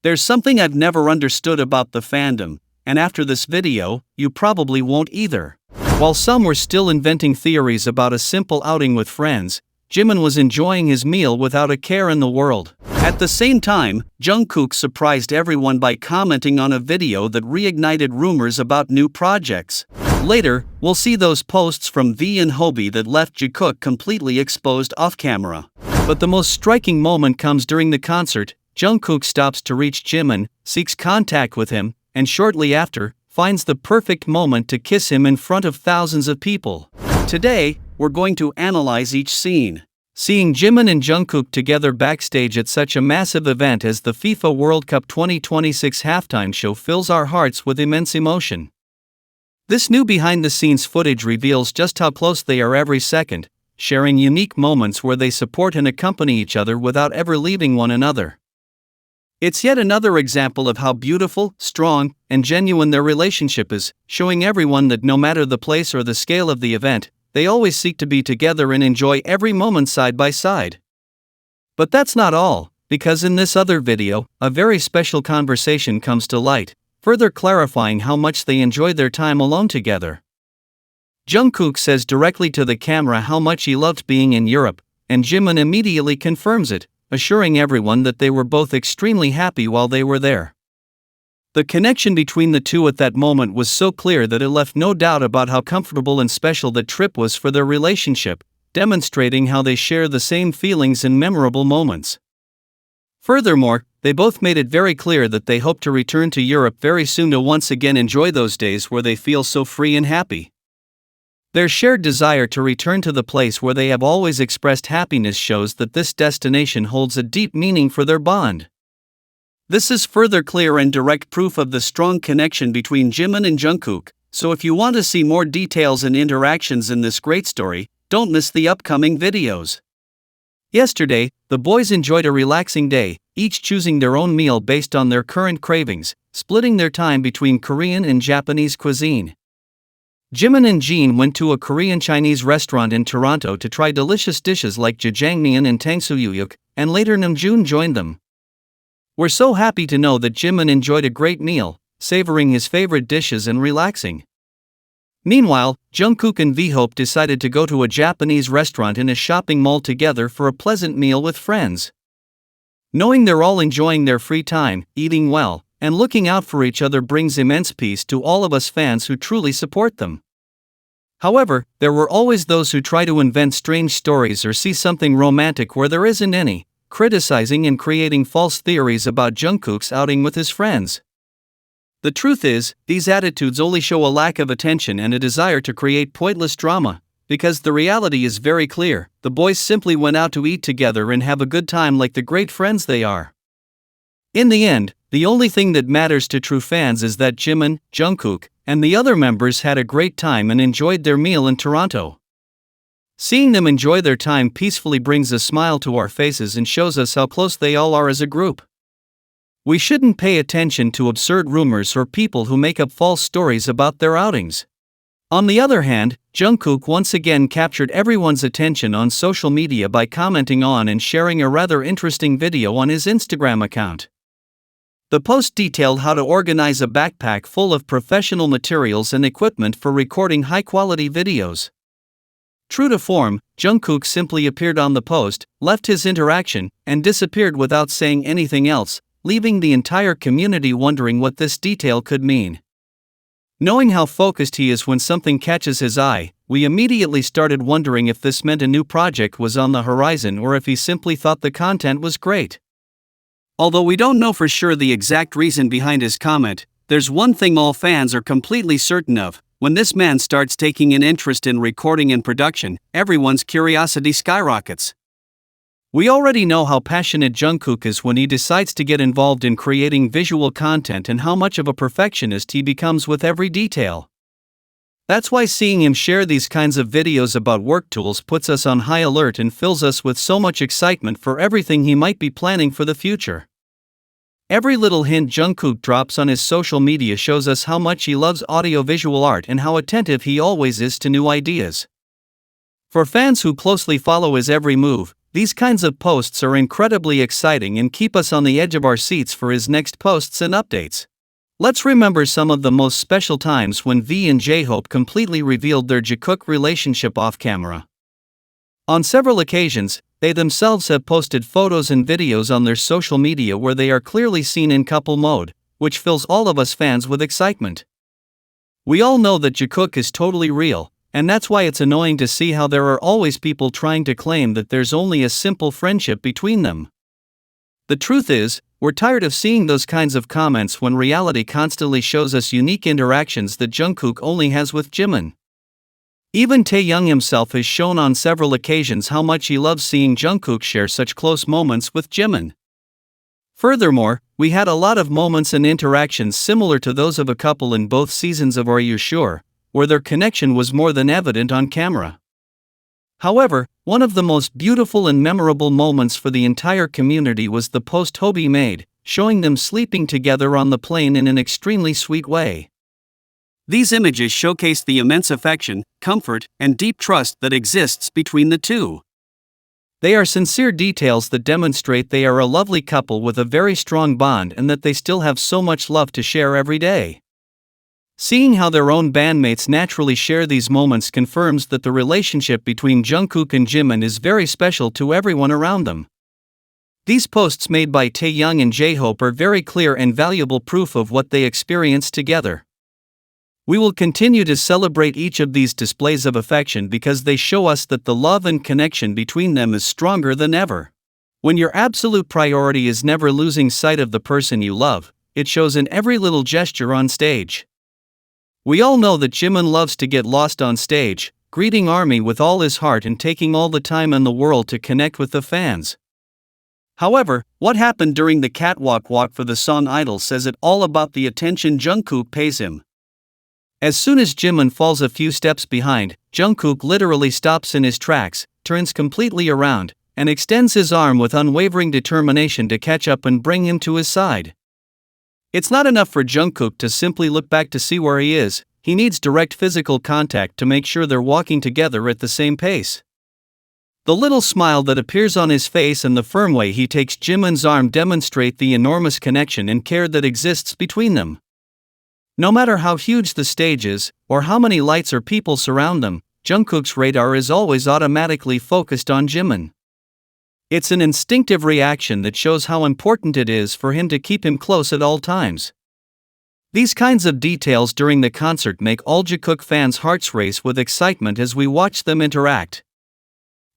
There's something I've never understood about the fandom, and after this video, you probably won't either. While some were still inventing theories about a simple outing with friends, Jimin was enjoying his meal without a care in the world. At the same time, Jungkook surprised everyone by commenting on a video that reignited rumors about new projects. Later, we'll see those posts from V and Hobi that left JiKook completely exposed off-camera. But the most striking moment comes during the concert. Jungkook stops to reach Jimin, seeks contact with him, and shortly after, finds the perfect moment to kiss him in front of thousands of people. Today, we're going to analyze each scene. Seeing Jimin and Jungkook together backstage at such a massive event as the FIFA World Cup 2026 halftime show fills our hearts with immense emotion. This new behind-the-scenes footage reveals just how close they are every second, sharing unique moments where they support and accompany each other without ever leaving one another. It's yet another example of how beautiful, strong, and genuine their relationship is, showing everyone that no matter the place or the scale of the event, they always seek to be together and enjoy every moment side by side. But that's not all, because in this other video, a very special conversation comes to light, further clarifying how much they enjoy their time alone together. Jungkook says directly to the camera how much he loved being in Europe, and Jimin immediately confirms it, assuring everyone that they were both extremely happy while they were there. The connection between the two at that moment was so clear that it left no doubt about how comfortable and special the trip was for their relationship, demonstrating how they share the same feelings and memorable moments. Furthermore, they both made it very clear that they hope to return to Europe very soon to once again enjoy those days where they feel so free and happy. Their shared desire to return to the place where they have always expressed happiness shows that this destination holds a deep meaning for their bond. This is further clear and direct proof of the strong connection between Jimin and Jungkook, so if you want to see more details and interactions in this great story, don't miss the upcoming videos. Yesterday, the boys enjoyed a relaxing day, each choosing their own meal based on their current cravings, splitting their time between Korean and Japanese cuisine. Jimin and Jin went to a Korean-Chinese restaurant in Toronto to try delicious dishes like jjajangmyeon and tangsuyuk, and later Namjoon joined them. We're so happy to know that Jimin enjoyed a great meal, savoring his favorite dishes and relaxing. Meanwhile, Jungkook and V-Hope decided to go to a Japanese restaurant in a shopping mall together for a pleasant meal with friends. Knowing they're all enjoying their free time, eating well, and looking out for each other brings immense peace to all of us fans who truly support them. However, there were always those who try to invent strange stories or see something romantic where there isn't any, criticizing and creating false theories about Jungkook's outing with his friends. The truth is, these attitudes only show a lack of attention and a desire to create pointless drama, because the reality is very clear: the boys simply went out to eat together and have a good time like the great friends they are. In the end, the only thing that matters to true fans is that Jimin, Jungkook, and the other members had a great time and enjoyed their meal in Toronto. Seeing them enjoy their time peacefully brings a smile to our faces and shows us how close they all are as a group. We shouldn't pay attention to absurd rumors or people who make up false stories about their outings. On the other hand, Jungkook once again captured everyone's attention on social media by commenting on and sharing a rather interesting video on his Instagram account. The post detailed how to organize a backpack full of professional materials and equipment for recording high-quality videos. True to form, Jungkook simply appeared on the post, left his interaction, and disappeared without saying anything else, leaving the entire community wondering what this detail could mean. Knowing how focused he is when something catches his eye, we immediately started wondering if this meant a new project was on the horizon or if he simply thought the content was great. Although we don't know for sure the exact reason behind his comment, there's one thing all fans are completely certain of: when this man starts taking an interest in recording and production, everyone's curiosity skyrockets. We already know how passionate Jungkook is when he decides to get involved in creating visual content and how much of a perfectionist he becomes with every detail. That's why seeing him share these kinds of videos about work tools puts us on high alert and fills us with so much excitement for everything he might be planning for the future. Every little hint Jungkook drops on his social media shows us how much he loves audiovisual art and how attentive he always is to new ideas. For fans who closely follow his every move, These kinds of posts are incredibly exciting and keep us on the edge of our seats for his next posts and updates. Let's remember some of the most special times when V and J-Hope completely revealed their JiKook relationship off camera. On several occasions, they themselves have posted photos and videos on their social media where they are clearly seen in couple mode, which fills all of us fans with excitement. We all know that JiKook is totally real, and that's why it's annoying to see how there are always people trying to claim that there's only a simple friendship between them. The truth is, we're tired of seeing those kinds of comments when reality constantly shows us unique interactions that Jungkook only has with Jimin. Even Taehyung himself has shown on several occasions how much he loves seeing Jungkook share such close moments with Jimin. Furthermore, we had a lot of moments and interactions similar to those of a couple in both seasons of Are You Sure, where their connection was more than evident on camera. However, one of the most beautiful and memorable moments for the entire community was the post Hobi made, showing them sleeping together on the plane in an extremely sweet way. These images showcase the immense affection, comfort, and deep trust that exists between the two. They are sincere details that demonstrate they are a lovely couple with a very strong bond and that they still have so much love to share every day. Seeing how their own bandmates naturally share these moments confirms that the relationship between Jungkook and Jimin is very special to everyone around them. These posts made by Taehyung and J-Hope are very clear and valuable proof of what they experienced together. We will continue to celebrate each of these displays of affection because they show us that the love and connection between them is stronger than ever. When your absolute priority is never losing sight of the person you love, it shows in every little gesture on stage. We all know that Jimin loves to get lost on stage, greeting ARMY with all his heart and taking all the time in the world to connect with the fans. However, what happened during the catwalk walk for the song Idol says it all about the attention Jungkook pays him. As soon as Jimin falls a few steps behind, Jungkook literally stops in his tracks, turns completely around, and extends his arm with unwavering determination to catch up and bring him to his side. It's not enough for Jungkook to simply look back to see where he is, he needs direct physical contact to make sure they're walking together at the same pace. The little smile that appears on his face and the firm way he takes Jimin's arm demonstrate the enormous connection and care that exists between them. No matter how huge the stage is, or how many lights or people surround them, Jungkook's radar is always automatically focused on Jimin. It's an instinctive reaction that shows how important it is for him to keep him close at all times. These kinds of details during the concert make all JiKook fans' hearts race with excitement as we watch them interact.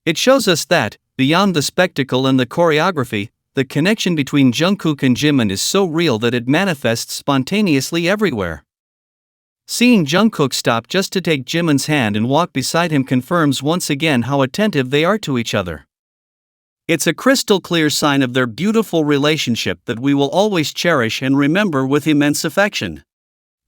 It shows us that, beyond the spectacle and the choreography, the connection between Jungkook and Jimin is so real that it manifests spontaneously everywhere. Seeing Jungkook stop just to take Jimin's hand and walk beside him confirms once again how attentive they are to each other. It's a crystal clear sign of their beautiful relationship that we will always cherish and remember with immense affection.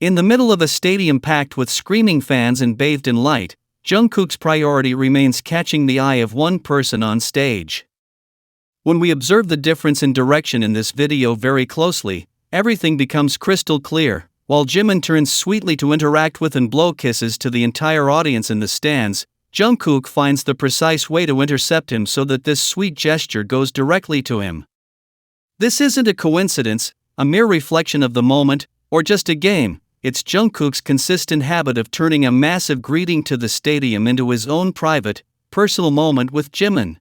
In the middle of a stadium packed with screaming fans and bathed in light, Jungkook's priority remains catching the eye of one person on stage. When we observe the difference in direction in this video very closely, everything becomes crystal clear. While Jimin turns sweetly to interact with and blow kisses to the entire audience in the stands, Jungkook finds the precise way to intercept him so that this sweet gesture goes directly to him. This isn't a coincidence, a mere reflection of the moment, or just a game. It's Jungkook's consistent habit of turning a massive greeting to the stadium into his own private, personal moment with Jimin.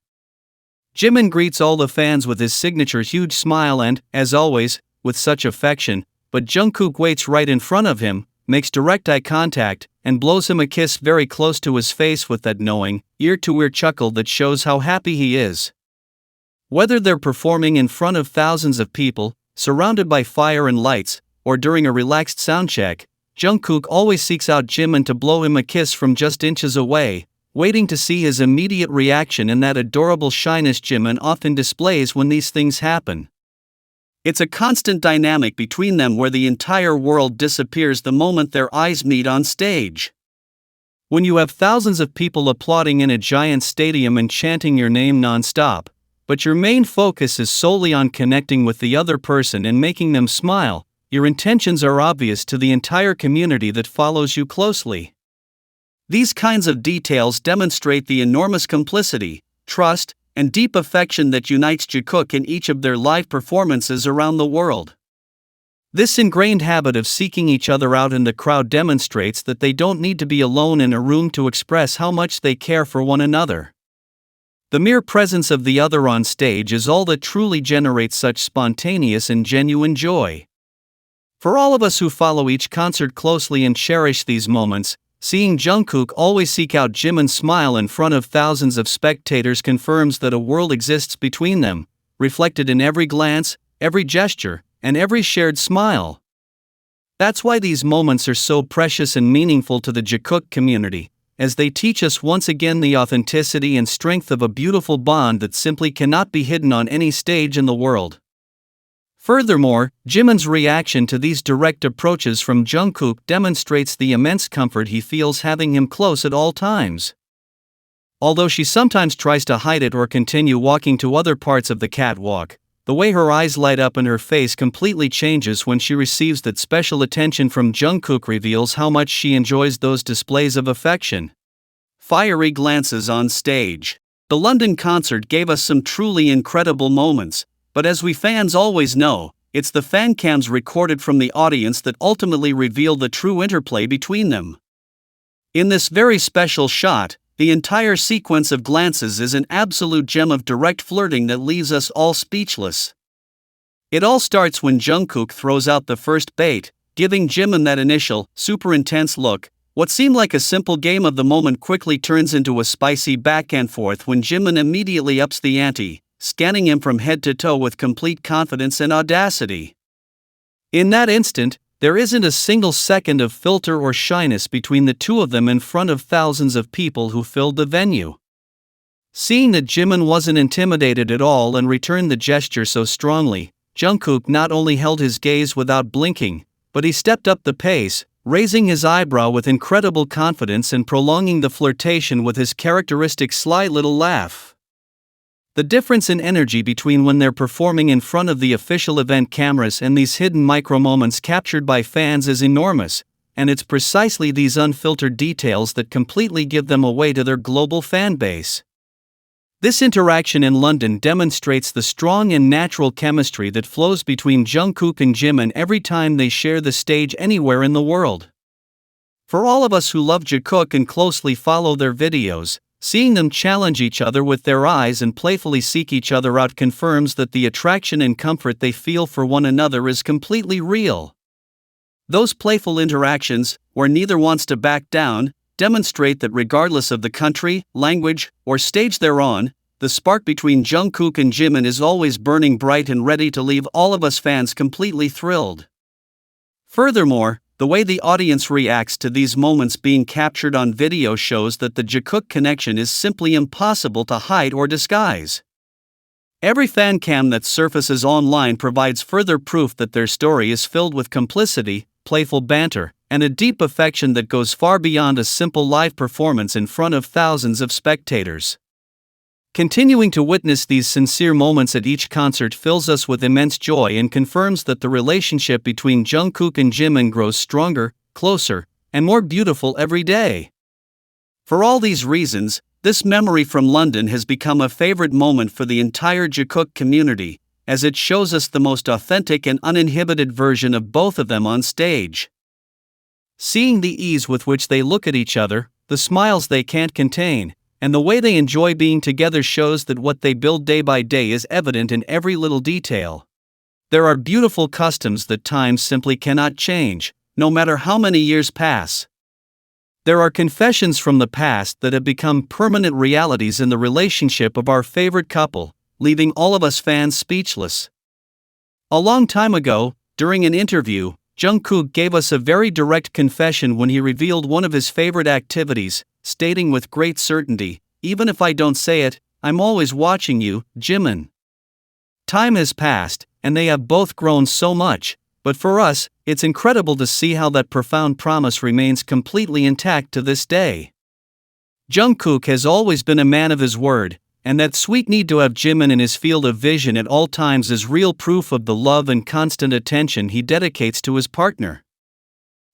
Jimin greets all the fans with his signature huge smile and, as always, with such affection, but Jungkook waits right in front of him, makes direct eye contact, and blows him a kiss very close to his face with that knowing, ear-to-ear chuckle that shows how happy he is. Whether they're performing in front of thousands of people, surrounded by fire and lights, or during a relaxed soundcheck, Jungkook always seeks out Jimin to blow him a kiss from just inches away, waiting to see his immediate reaction and that adorable shyness Jimin often displays when these things happen. It's a constant dynamic between them where the entire world disappears the moment their eyes meet on stage. When you have thousands of people applauding in a giant stadium and chanting your name non-stop, but your main focus is solely on connecting with the other person and making them smile, your intentions are obvious to the entire community that follows you closely. These kinds of details demonstrate the enormous complicity, trust, and deep affection that unites JiKook in each of their live performances around the world. This ingrained habit of seeking each other out in the crowd demonstrates that they don't need to be alone in a room to express how much they care for one another. The mere presence of the other on stage is all that truly generates such spontaneous and genuine joy. For all of us who follow each concert closely and cherish these moments, seeing Jungkook always seek out Jimin's smile in front of thousands of spectators confirms that a world exists between them, reflected in every glance, every gesture, and every shared smile. That's why these moments are so precious and meaningful to the JiKook community, as they teach us once again the authenticity and strength of a beautiful bond that simply cannot be hidden on any stage in the world. Furthermore, Jimin's reaction to these direct approaches from Jungkook demonstrates the immense comfort he feels having him close at all times. Although she sometimes tries to hide it or continue walking to other parts of the catwalk, the way her eyes light up and her face completely changes when she receives that special attention from Jungkook reveals how much she enjoys those displays of affection. Fiery glances on stage. The London concert gave us some truly incredible moments, but as we fans always know, it's the fan cams recorded from the audience that ultimately reveal the true interplay between them. In this very special shot, the entire sequence of glances is an absolute gem of direct flirting that leaves us all speechless. It all starts when Jungkook throws out the first bait, giving Jimin that initial, super intense look. What seemed like a simple game of the moment quickly turns into a spicy back and forth when Jimin immediately ups the ante, scanning him from head to toe with complete confidence and audacity. In that instant, there isn't a single second of filter or shyness between the two of them in front of thousands of people who filled the venue. Seeing that Jimin wasn't intimidated at all and returned the gesture so strongly, Jungkook not only held his gaze without blinking, but he stepped up the pace, raising his eyebrow with incredible confidence and prolonging the flirtation with his characteristic sly little laugh. The difference in energy between when they're performing in front of the official event cameras and these hidden micro-moments captured by fans is enormous, and it's precisely these unfiltered details that completely give them away to their global fan base. This interaction in London demonstrates the strong and natural chemistry that flows between Jungkook and Jimin every time they share the stage anywhere in the world. For all of us who love JiKook and closely follow their videos, seeing them challenge each other with their eyes and playfully seek each other out confirms that the attraction and comfort they feel for one another is completely real. Those playful interactions, where neither wants to back down, demonstrate that regardless of the country, language, or stage they're on, the spark between Jungkook and Jimin is always burning bright and ready to leave all of us fans completely thrilled. Furthermore, the way the audience reacts to these moments being captured on video shows that the JiKook connection is simply impossible to hide or disguise. Every fan cam that surfaces online provides further proof that their story is filled with complicity, playful banter, and a deep affection that goes far beyond a simple live performance in front of thousands of spectators. Continuing to witness these sincere moments at each concert fills us with immense joy and confirms that the relationship between Jungkook and Jimin grows stronger, closer, and more beautiful every day. For all these reasons, this memory from London has become a favorite moment for the entire JiKook community, as it shows us the most authentic and uninhibited version of both of them on stage. Seeing the ease with which they look at each other, the smiles they can't contain, and the way they enjoy being together shows that what they build day by day is evident in every little detail. There are beautiful customs that time simply cannot change, no matter how many years pass. There are confessions from the past that have become permanent realities in the relationship of our favorite couple, leaving all of us fans speechless. A long time ago, during an interview, Jungkook gave us a very direct confession when he revealed one of his favorite activities, stating with great certainty, "Even if I don't say it, I'm always watching you, Jimin." Time has passed, and they have both grown so much, but for us, it's incredible to see how that profound promise remains completely intact to this day. Jungkook has always been a man of his word, and that sweet need to have Jimin in his field of vision at all times is real proof of the love and constant attention he dedicates to his partner.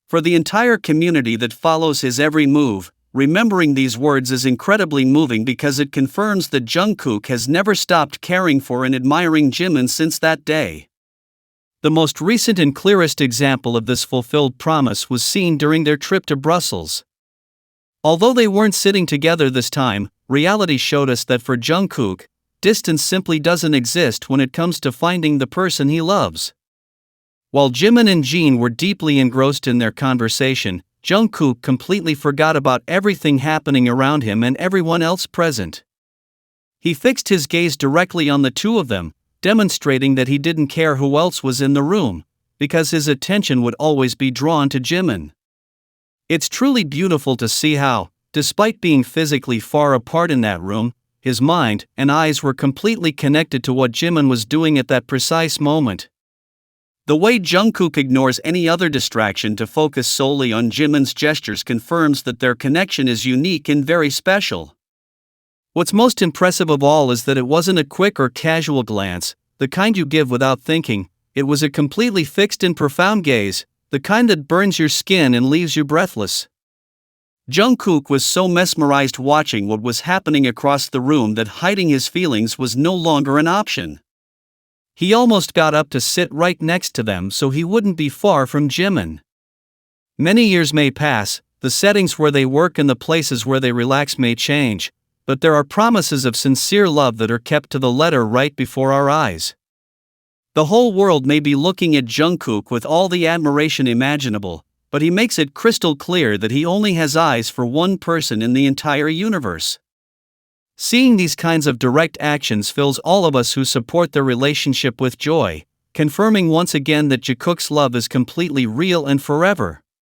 For the entire community that follows his every move, remembering these words is incredibly moving because it confirms that Jungkook has never stopped caring for and admiring Jimin since that day. The most recent and clearest example of this fulfilled promise was seen during their trip to Brussels. Although they weren't sitting together this time, reality showed us that for Jungkook, distance simply doesn't exist when it comes to finding the person he loves. While Jimin and Jin were deeply engrossed in their conversation, Jungkook completely forgot about everything happening around him and everyone else present. He fixed his gaze directly on the two of them, demonstrating that he didn't care who else was in the room, because his attention would always be drawn to Jimin. It's truly beautiful to see how, despite being physically far apart in that room, his mind and eyes were completely connected to what Jimin was doing at that precise moment. The way Jungkook ignores any other distraction to focus solely on Jimin's gestures confirms that their connection is unique and very special. What's most impressive of all is that it wasn't a quick or casual glance, the kind you give without thinking. It was a completely fixed and profound gaze, the kind that burns your skin and leaves you breathless. Jungkook was so mesmerized watching what was happening across the room that hiding his feelings was no longer an option. He almost got up to sit right next to them so he wouldn't be far from Jimin. Many years may pass, the settings where they work and the places where they relax may change, but there are promises of sincere love that are kept to the letter right before our eyes. The whole world may be looking at Jungkook with all the admiration imaginable, but he makes it crystal clear that he only has eyes for one person in the entire universe. Seeing these kinds of direct actions fills all of us who support their relationship with joy, confirming once again that JiKook's love is completely real and forever.